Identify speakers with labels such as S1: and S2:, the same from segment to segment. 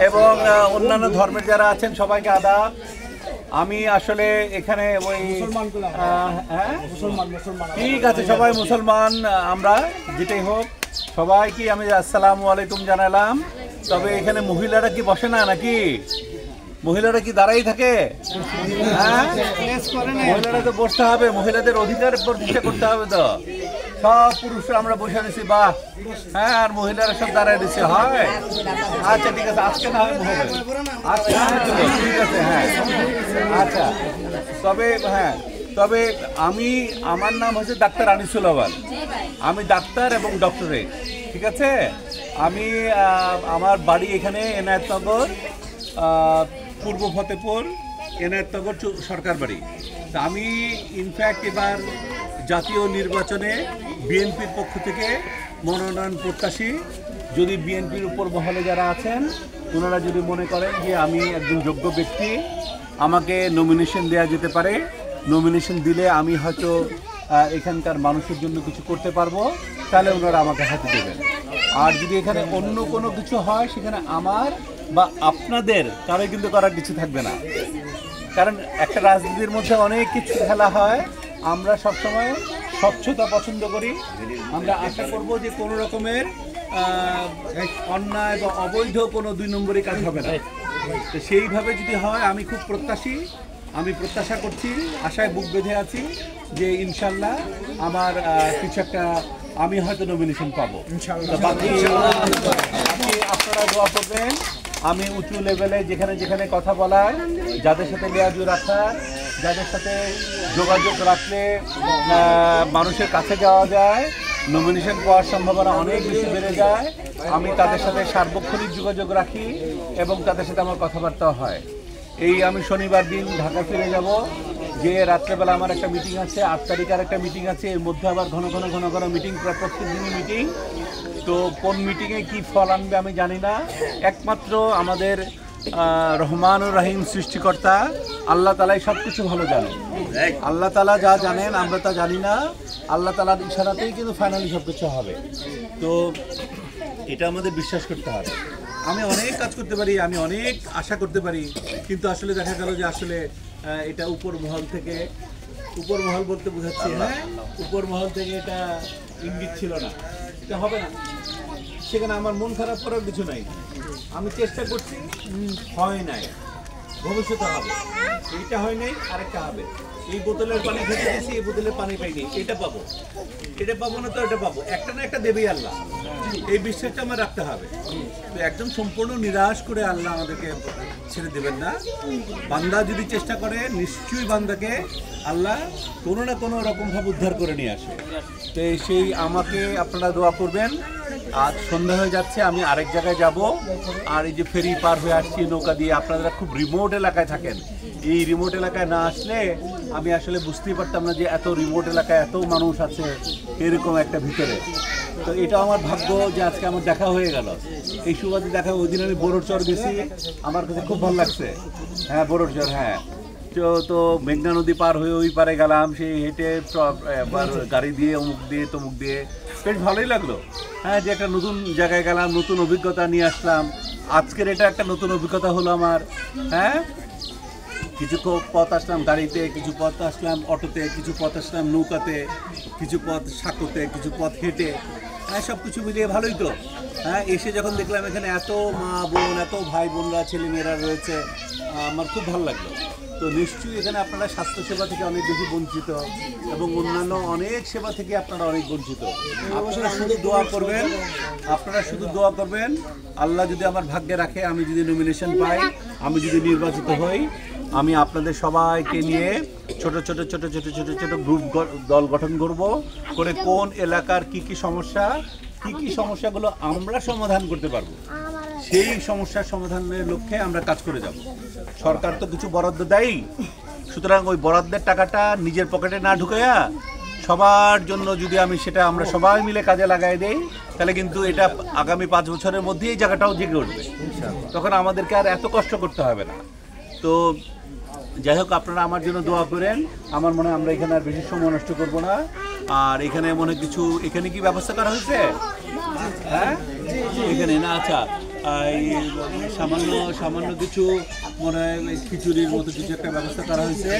S1: এবং অন্যান্য ধর্মের যারা আছেন সবাইকে আদাব। আমি আসলে এখানে ওই ঠিক আছে, সবাই মুসলমান আমরা, যেটাই হোক সবাইকে আমি আসসালামু আলাইকুম জানালাম। তবে এখানে মহিলারা কি বসে না নাকি? মহিলারা কি দাঁড়াই থাকে? হ্যাঁ, মহিলারা তো বসতে হবে, মহিলাদের অধিকার প্রতিষ্ঠা করতে হবে। তো সব পুরুষরা আমরা বসে দিছি, বাহ। হ্যাঁ, আর মহিলারা সব দাঁড়ায় দিচ্ছে, হয়। আচ্ছা ঠিক আছে, আজকে না হয় হবে, আজকে ঠিক আছে। হ্যাঁ আচ্ছা, তবে আমার নাম হচ্ছে ডাক্তার আনিসুল আউয়াল। আমি ডাক্তার এবং ডক্টরেট, ঠিক আছে। আমি আমার বাড়ি এখানে এনায়েতনগর, পূর্ব ফতেপুর, এনায়েতনগর সরকার বাড়ি। তা আমি ইনফ্যাক্ট এবার জাতীয় নির্বাচনে বিএনপির পক্ষ থেকে মনোনয়ন প্রত্যাশী। যদি বিএনপির উপর মহলে যারা আছেন ওনারা যদি মনে করেন যে আমি একজন যোগ্য ব্যক্তি, আমাকে নমিনেশন দেওয়া যেতে পারে, নমিনেশন দিলে আমি হয়তো এখানকার মানুষের জন্য কিছু করতে পারবো, তাহলে ওনারা আমাকে হাতে দেবেন। আর যদি এখানে অন্য কোনো কিছু হয়, সেখানে আমার বা আপনাদের কারো কিন্তু করার কিছু থাকবে না। কারণ একটা রাজনীতির মধ্যে অনেক কিছু খেলা হয়। আমরা সবসময় স্বচ্ছতা পছন্দ করি। আমরা আশা করব যে কোনো রকমের অন্যায় বা অবৈধ কোনো 2 নম্বরই কাজ হবে না। তো সেইভাবে যদি হয়, আমি খুব আমি প্রত্যাশা করছি, আশায় বুক বেঁধে আছি যে ইনশাল্লাহ আমার কিছু একটা, আমি হয়তো নমিনেশন পাবো। বাকি আপনারা দোয়া করবেন। আমি উঁচু লেভেলে যেখানে যেখানে কথা বলার, যাদের সাথে লিয়াজু রাখার, যাদের সাথে যোগাযোগ রাখলে মানুষের কাছে যাওয়া যায়, নমিনেশন পাওয়ার সম্ভাবনা অনেক বেশি বেড়ে যায়, আমি তাদের সাথে সার্বক্ষণিক যোগাযোগ রাখি এবং তাদের সাথে আমার কথাবার্তা হয়। আমি শনিবার দিন ঢাকা ফিরে যাব, যে রাত্রেবেলা আমার একটা মিটিং আছে, 8 তারিখের একটা মিটিং আছে। এর মধ্যে আবার ঘন ঘন মিটিং, প্রায় প্রত্যেক দিনই মিটিং। তো কোন মিটিংয়ে কি ফল আনবে আমি জানি না। একমাত্র আমাদের রহমানুর রহিম সৃষ্টিকর্তা আল্লাহ তালাই সব কিছু ভালো জানেন। আল্লাহ তালা যা জানেন আমরা তা জানি না। আল্লাহ তালার ইশারাতেই কিন্তু ফাইনালি সব কিছু হবে। তো এটা আমাদের বিশ্বাস করতে হবে। আমি অনেক কাজ করতে পারি, আমি অনেক আশা করতে পারি, কিন্তু আসলে দেখা গেল যে আসলে এটা উপর মহল বলতে বোঝাচ্ছি, হ্যাঁ, উপর মহল থেকে এটা ইঙ্গিত ছিল না, এটা হবে না। সেখানে আমার মন খারাপ করার কিছু নাই। আমি চেষ্টা করছি, হয় নাই, ভবিষ্যতে হবে। এইটা হয় নাই, আরেকটা হবে। এই বোতলের পানি খেতে গেছি, এই বোতলের পানি পাইনি, এটা পাবো না তো এটা পাবো, একটা না একটা দেবেই আল্লাহ। এই বিশ্বাসটা আমার রাখতে হবে। তো একদম সম্পূর্ণ নিরাশ করে আল্লাহ আমাদেরকে ছেড়ে দেবেন না। বান্দা যদি চেষ্টা করে, নিশ্চয়ই বান্দাকে আল্লাহ কোনো না কোনো রকমভাবে উদ্ধার করে নিয়ে আসে। তো সেই আমাকে আপনারা দোয়া করবেন। আজ সন্ধ্যা হয়ে যাচ্ছে, আমি আরেক জায়গায় যাব। আর এই যে ফেরি পার হয়ে আসছি নৌকা দিয়ে, আপনারা খুব রিমোট এলাকায় থাকেন। এই রিমোট এলাকায় না আসলে আমি আসলে বুঝতেই পারতাম না যে এত রিমোট এলাকায় এত মানুষ আছে এরকম একটা ভিতরে। তো এটা আমার ভাগ্য যে আজকে আমার দেখা হয়ে গেল। এই সুবাদে দেখা, ওই দিন আমি বোরোরচর গেছি, আমার কাছে খুব ভালো লাগছে। হ্যাঁ, বোরোরচর, হ্যাঁ। তো মেঘনা নদী পার হয়ে ওই পারে গেলাম, সেই হেঁটে গাড়ি দিয়ে অমুক দিয়ে তমুক দিয়ে, বেশ ভালোই লাগলো। হ্যাঁ, যে একটা নতুন জায়গায় গেলাম, নতুন অভিজ্ঞতা নিয়ে আসলাম। আজকের এটা একটা নতুন অভিজ্ঞতা হলো আমার। হ্যাঁ, কিছু পথ আসলাম গাড়িতে, কিছু পথ আসলাম অটোতে, কিছু পথ আসলাম নৌকাতে, কিছু পথ সাঁকোতে, কিছু পথ হেঁটে। হ্যাঁ, সব কিছু মিলিয়ে ভালোই তো। হ্যাঁ, এসে যখন দেখলাম এখানে এত মা বোন, এত ভাই বোনরা, ছেলেমেয়েরা রয়েছে, আমার খুব ভালো লাগলো। তো নিশ্চয়ই এখানে আপনারা স্বাস্থ্যসেবা থেকে অনেক বেশি বঞ্চিত এবং অন্যান্য অনেক সেবা থেকে আপনারা অনেক বঞ্চিত। আপনারা শুধু দোয়া করবেন, আল্লাহ যদি আমার ভাগ্যে রাখে, আমি যদি নমিনেশন পাই, আমি যদি নির্বাচিত হই, আমি আপনাদের সবাইকে নিয়ে ছোট ছোট গ্রুপ দল গঠন করব, করে কোন এলাকার কি সমস্যাগুলো আমরা সমাধান করতে পারবো, সেই সমস্যার সমাধানের লক্ষ্যে আমরা কাজ করে যাব। সরকার তো কিছু বরাদ্দ দেয়, সুতরাং ওই বরাদ্দের টাকাটা নিজের পকেটে না ঢুকাইয়া সবার জন্য যদি আমরা সবাই মিলে কাজে লাগাই দেই, তাহলে কিন্তু এটা আগামী 5 বছরের মধ্যে এই জায়গাটাও জেগে উঠবে। তখন আমাদেরকে আর এত কষ্ট করতে হবে না। তো যাই হোক, আপনারা আমার জন্য দোয়া করেন। আমার মনে হয় আমরা এখানে আর বেশি সময় নষ্ট করবো না। আর এখানে কি ব্যবস্থা করা হয়েছে? হ্যাঁ, এখানে না। আচ্ছা, এই সামান্য সামান্য কিছু মনে হয় খিচুড়ির মতো কিছু একটা ব্যবস্থা করা হয়েছে।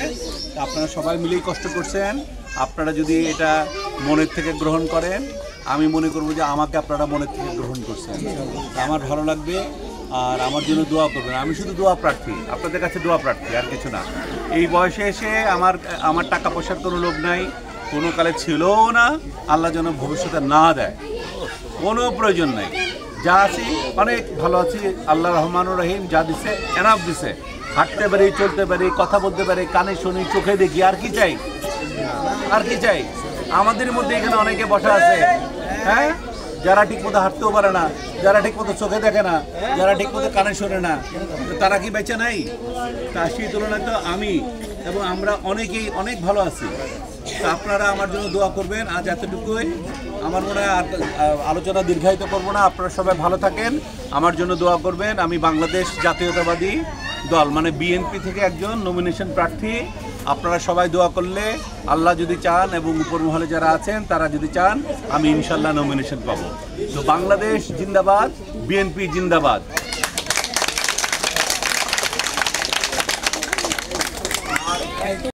S1: আপনারা সবাই মিলেই কষ্ট করছেন। আপনারা যদি এটা মনের থেকে গ্রহণ করেন, আমি মনে করব যে আমাকে আপনারা মনের থেকে গ্রহণ করছেন, আমার ভালো লাগবে। আর আমার জন্য দোয়া করবেন। আমি শুধু দোয়া প্রার্থী, আপনাদের কাছে দোয়া প্রার্থী, আর কিছু না। এই বয়সে এসে আমার টাকা পয়সার কোনো লোভ নাই, কোনো কালে ছিলও না, আল্লাহ যেন ভবিষ্যতে না দেয়, কোনো প্রয়োজন নাই। যা আছি অনেক ভালো আছি, আল্লাহ রহমানুর রহিম যা দিছে এনাফ দিছে। হাঁটতে পারি, চলতে পারি, কথা বলতে পারি, কানে শুনি, চোখে দেখি, আর কি চাই? আর কি চাই? আমাদের মধ্যে এখানে অনেকে বসা আছে, হ্যাঁ, যারা ঠিক মতো হাঁটতেও পারে না, যারা ঠিক মতো চোখে দেখে না, যারা ঠিক মতো কানে শোনে না, তারা কি বেঁচে নাই? তা সেই তুলনায় তো আমি এবং আমরা অনেকেই অনেক ভালো আছি। তো আপনারা আমার জন্য দোয়া করবেন। আজ এতটুকুই, আমার মনে হয় আলোচনা দীর্ঘায়িত করবো না। আপনারা সবাই ভালো থাকেন, আমার জন্য দোয়া করবেন। আমি বাংলাদেশ জাতীয়তাবাদী দল মানে বিএনপি থেকে একজন নমিনেশন প্রার্থী। আপনারা সবাই দোয়া করলে, আল্লাহ যদি চান এবং উপর মহলে যারা আছেন তারা যদি চান, আমি ইনশাল্লাহ নমিনেশন পাবো। তো বাংলাদেশ জিন্দাবাদ, বিএনপি জিন্দাবাদ।